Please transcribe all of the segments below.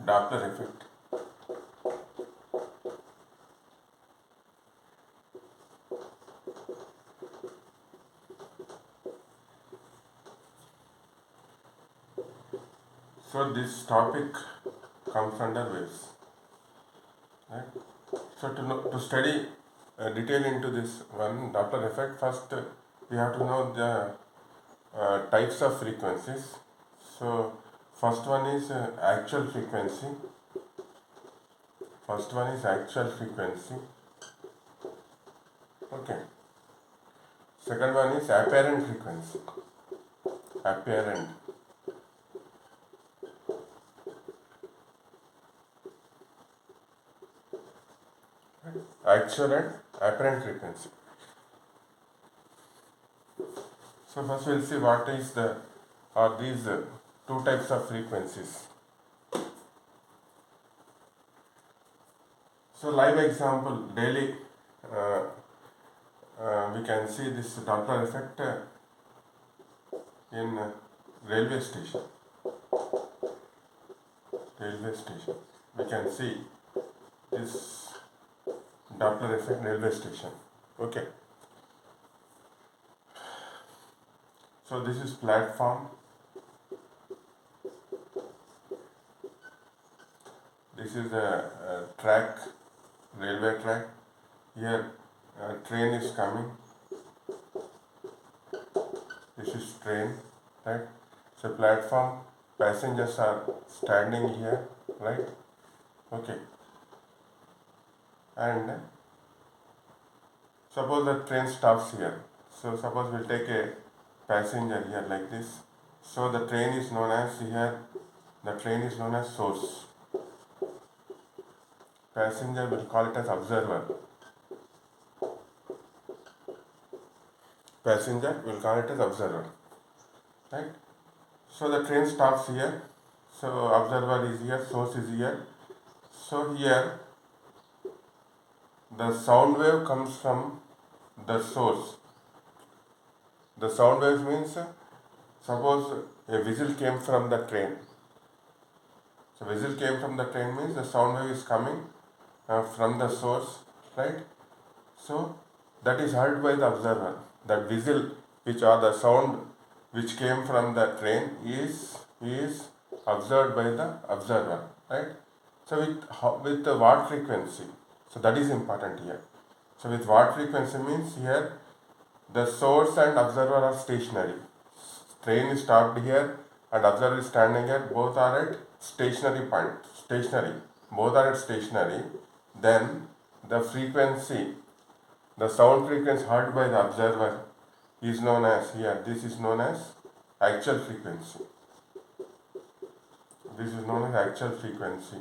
Doppler effect. So this topic comes under waves, right? So to study detail into this one Doppler effect, first we have to know the types of frequencies. So first one is actual frequency. First one is actual frequency. Okay. Second one is apparent frequency. Apparent. Actual and apparent frequency. So first we'll see what is these two types of frequencies. So live example, daily we can see this Doppler effect in railway station. Railway station. We can see this Doppler effect railway station. Okay. So this is platform. This is a track, railway track. Here a train is coming. This is train, right? So platform, passengers are standing here, right? Okay. And suppose the train stops here. So suppose we'll take a passenger here like this. So the train is known as here, the train is known as source. Passenger will call it as observer. Passenger will call it as observer, right? So the train stops here. So observer is here, source is here. So here the sound wave comes from the source. The sound wave means suppose a whistle came from the train. So whistle came from the train means the sound wave is coming from the source, right? So that is heard by the observer. That whistle which or the sound which came from the train is observed by the observer, right? So with the what frequency? So that is important here. So with what frequency means here the source and observer are stationary. Train is stopped here and observer is standing here. Both are at stationary point. Stationary. Both are at stationary. Then the frequency, the sound frequency heard by the observer is known as here. This is known as actual frequency. This is known as actual frequency.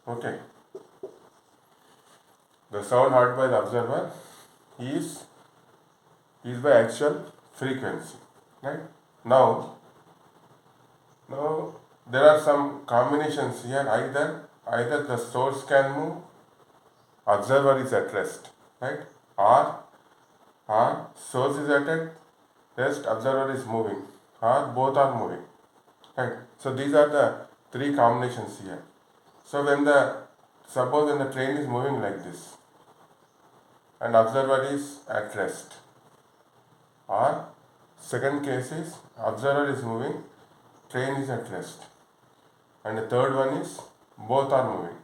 Okay. The sound heard by the observer is by actual frequency, right? Now there are some combinations here. Either the source can move, observer is at rest, right? Or source is at rest, observer is moving, or both are moving, right? So these are the three combinations here. So suppose when the train is moving like this and observer is at rest, or second case is observer is moving, train is at rest, and the third one is both are moving.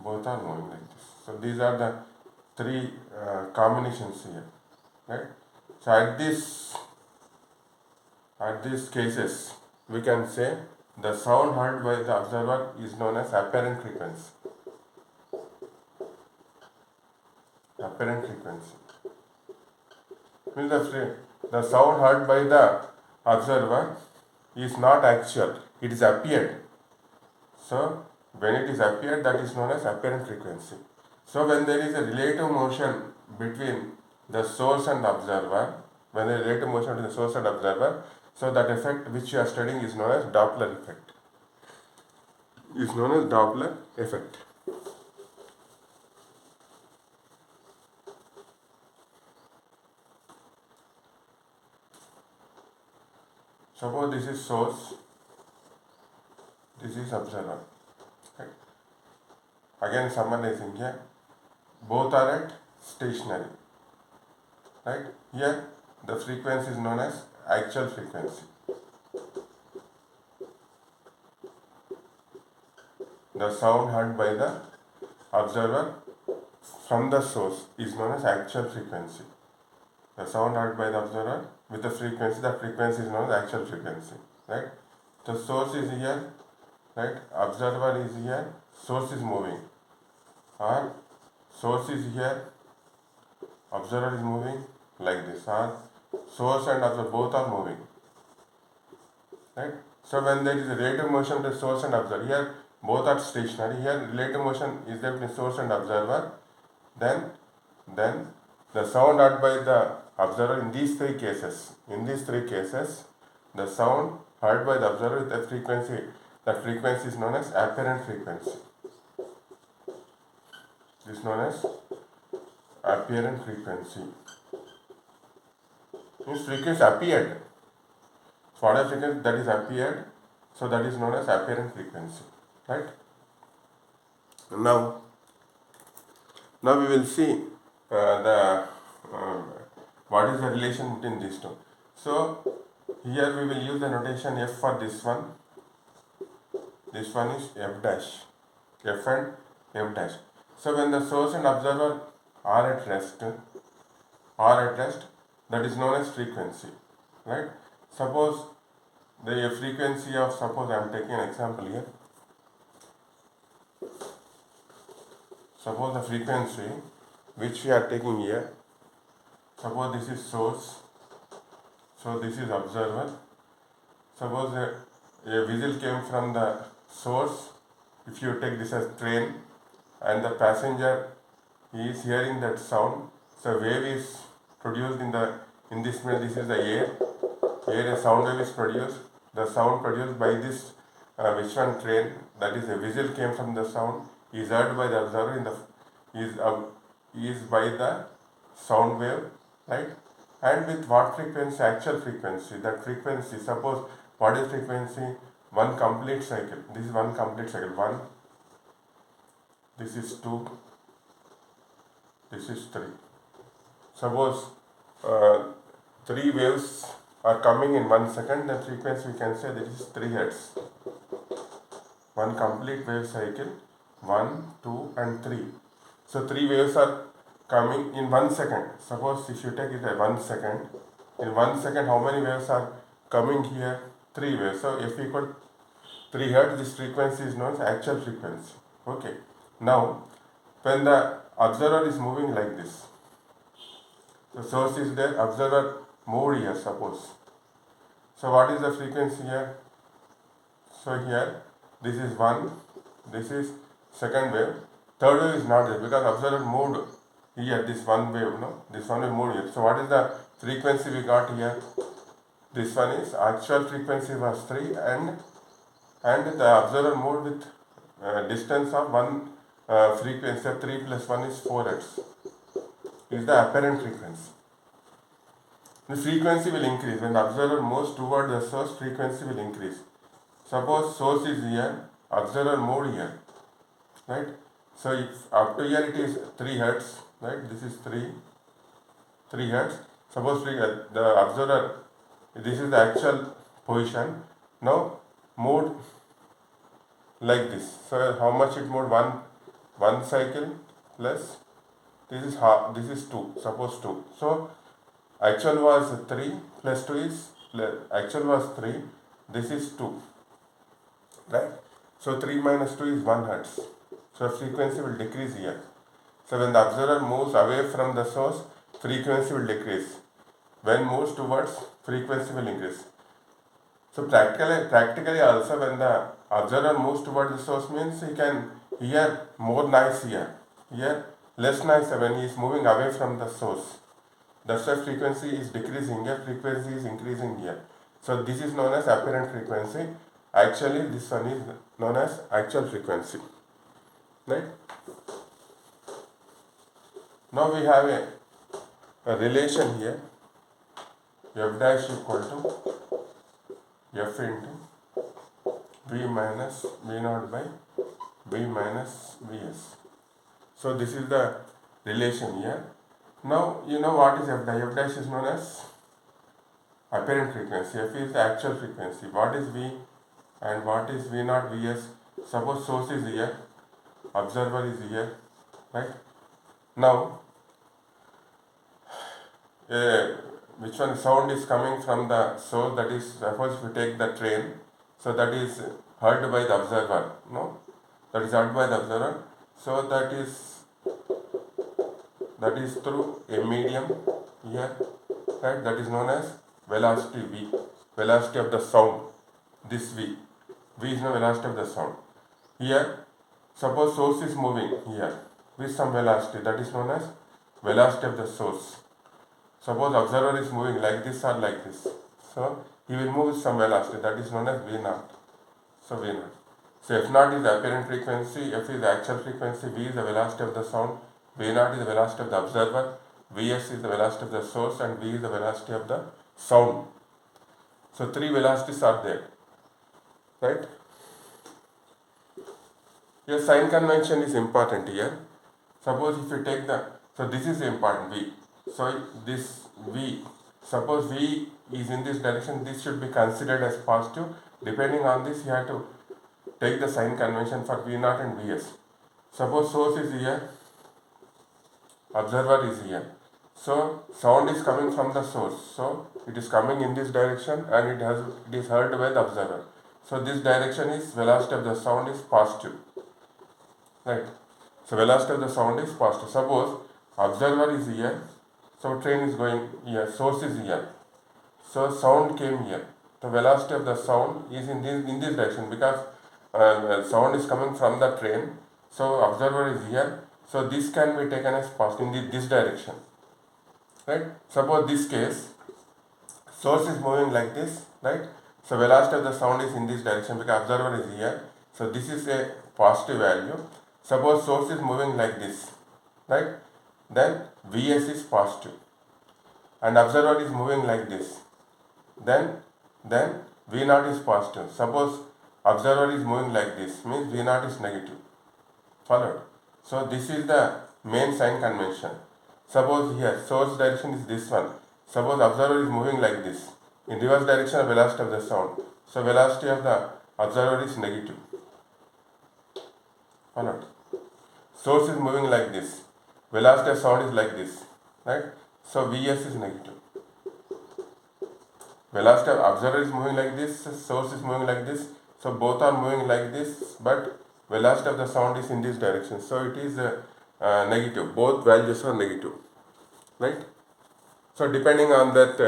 Both are moving like this. So these are the three combinations here, right? So at these cases we can say the sound heard by the observer is known as apparent frequency. Apparent frequency means the sound heard by the observer is not actual, it is appeared. So when it is appeared, that is known as apparent frequency. So when there is a relative motion between the source and the observer, when there is a relative motion between the source and observer, so that effect which you are studying is known as Doppler effect. Is known as Doppler effect. Suppose this is source this is observer. Right? Again summarizing here, both are at stationary. Right? Here the frequency is known as actual frequency. The sound heard by the observer from the source is known as actual frequency. The sound heard by the observer with the frequency is known as actual frequency. Right? The source is here, right? Observer is here, source is moving. Or source is here, observer is moving like this. Or source and observer both are moving. Right? So when there is a relative motion between source and observer, here both are stationary. Here relative motion is there between source and observer. Then the sound heard by the observer in these three cases, the sound heard by the observer with that frequency is known as apparent frequency. This is known as apparent frequency. Means frequency appeared. So what frequency that is appeared, so that is known as apparent frequency. Right? Now we will see what is the relation between these two. So here we will use the notation F for this one. This one is F dash. F and F dash. So when the source and observer are at rest, that is known as frequency. Right? Suppose the frequency of, suppose I am taking an example here. Suppose the frequency which we are taking here, suppose this is source, so this is observer. Suppose a whistle came from the source, if you take this as train, and the passenger is hearing that sound, so wave is produced in this way. This is the air, a sound wave is produced. The sound produced by this which one train, that is a whistle came from the sound, is heard by the observer is by the sound wave, right? And with what frequency? Actual frequency. That frequency, suppose what is frequency? One complete cycle. This is one complete cycle. 1, this is 2, this is 3. Suppose 3 waves are coming in 1 second, then frequency we can say that is 3 Hz. One complete wave cycle, 1, 2 and 3. So 3 waves are coming in 1 second. Suppose if you take it at 1 second, in 1 second how many waves are coming here? 3 waves. So F equal 3 Hz, this frequency is known as actual frequency. Okay. Now when the observer is moving like this, the source is there, observer moved here, suppose. So what is the frequency here? So here this is 1, this is second wave, third wave is not there because observer moved here, this one wave, no? This one wave moved here. So what is the frequency we got here? This one is actual frequency was 3 and the observer moved with distance of 1 frequency of 3 plus 1 is 4 Hz. Is the apparent frequency. The frequency will increase. When the observer moves toward the source, frequency will increase. Suppose source is here, observer moved here, right? So if up to here it is 3 Hz, right? This is 3 Hz. Suppose the observer, this is the actual position. Now moved like this. So how much it moved? One cycle plus this is 2. Suppose 2. So actual was 3 plus 2 is actual was 3. This is 2. Right? So 3 minus 2 is 1 Hz. So frequency will decrease here. So when the observer moves away from the source, frequency will decrease. When moves towards, frequency will increase. So practically also when the observer moves toward the source means he can hear more noise here. Here less noise when he is moving away from the source. That's why frequency is decreasing here, frequency is increasing here. So this is known as apparent frequency. Actually this one is known as actual frequency. Right? Now we have a relation here. F dash equal to F into V minus V naught by V minus Vs. So this is the relation here. Now you know what is F dash. F dash is known as apparent frequency. F is the actual frequency. What is V and what is V naught Vs? Suppose source is here, observer is here, right? Now which one sound is coming from the source, that is, suppose if you take the train, so that is heard by the observer, no? That is heard by the observer. So that is through a medium here, right? That is known as velocity V, velocity of the sound. This V is the velocity of the sound. Here, suppose source is moving here with some velocity, that is known as velocity of the source. Suppose observer is moving like this or like this, so he will move with some velocity, that is known as V naught. So V naught. So F naught is the apparent frequency, F is the actual frequency, V is the velocity of the sound, V naught is the velocity of the observer, Vs is the velocity of the source, and V is the velocity of the sound. So three velocities are there, right? Your sign convention is important here. Suppose if you take so this is important, V. So this V, suppose V is in this direction, this should be considered as positive. Depending on this, you have to take the sign convention for V naught and Vs. Suppose source is here, observer is here. So sound is coming from the source. So it is coming in this direction and it is heard by the observer. So this direction is velocity of the sound is positive. Right. So velocity of the sound is positive. Suppose observer is here, so train is going here, source is here. So sound came here. The velocity of the sound is in this direction because sound is coming from the train. So observer is here. So this can be taken as positive in this direction. Right? Suppose this case, source is moving like this, right? So velocity of the sound is in this direction because observer is here. So this is a positive value. Suppose source is moving like this, right? Then Vs is positive. And observer is moving like this. Then V naught is positive. Suppose observer is moving like this, means V naught is negative. Followed? So this is the main sign convention. Suppose here source direction is this one. Suppose observer is moving like this. In reverse direction of velocity of the sound. So velocity of the observer is negative. Followed? Source is moving like this. Velocity of sound is like this. Right? So Vs is negative. Velocity of observer is moving like this, source is moving like this. So both are moving like this, but velocity of the sound is in this direction. So it is negative. Both values are negative. Right? So depending on that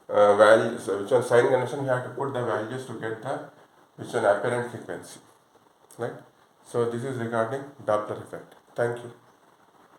value, so which one sign convention, you have to put the values to get the which one apparent frequency. Right? So this is regarding Doppler effect. Thank you.